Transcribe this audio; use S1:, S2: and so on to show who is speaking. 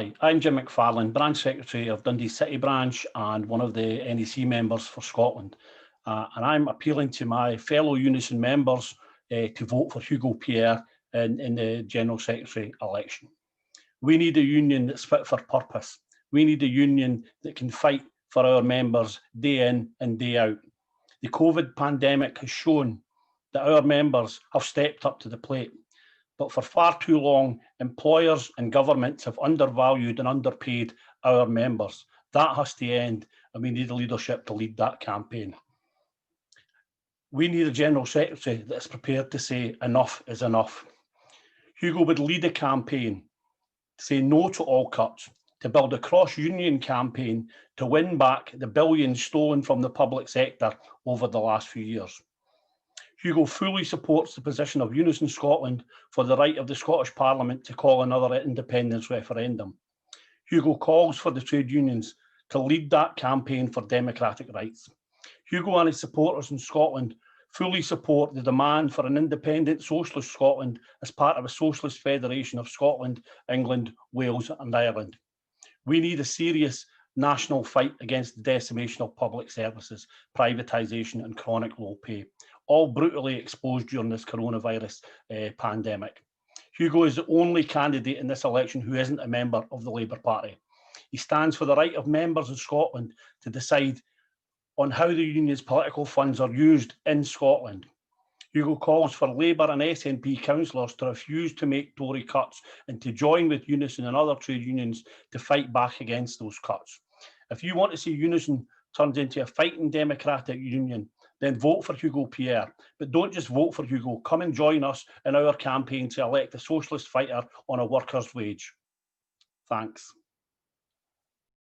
S1: Hi, I'm Jim McFarlane, Branch Secretary of Dundee City Branch and one of the NEC members for Scotland. And I'm appealing to my fellow UNISON members to vote for Hugo Pierre in the General Secretary election. We need a union that's fit for purpose. We need a union that can fight for our members day in and day out. The COVID pandemic has shown that our members have stepped up to the plate. But for far too long, employers and governments have undervalued and underpaid our members. That has to end, and we need a leadership to lead that campaign. We need a General Secretary that is prepared to say enough is enough. Hugo would lead a campaign to say no to all cuts, to build a cross-union campaign to win back the billions stolen from the public sector over the last few years. Hugo fully supports the position of UNISON Scotland for the right of the Scottish Parliament to call another independence referendum. Hugo calls for the trade unions to lead that campaign for democratic rights. Hugo and his supporters in Scotland fully support the demand for an independent socialist Scotland as part of a socialist federation of Scotland, England, Wales and Ireland. We need a serious national fight against the decimation of public services, privatisation and chronic low pay, all brutally exposed during this coronavirus pandemic. Hugo is the only candidate in this election who isn't a member of the Labour Party. He stands for the right of members in Scotland to decide on how the union's political funds are used in Scotland. Hugo calls for Labour and SNP councillors to refuse to make Tory cuts and to join with UNISON and other trade unions to fight back against those cuts. If you want to see UNISON turned into a fighting democratic union, then vote for Hugo Pierre. But don't just vote for Hugo, come and join us in our campaign to elect a socialist fighter on a worker's wage. Thanks.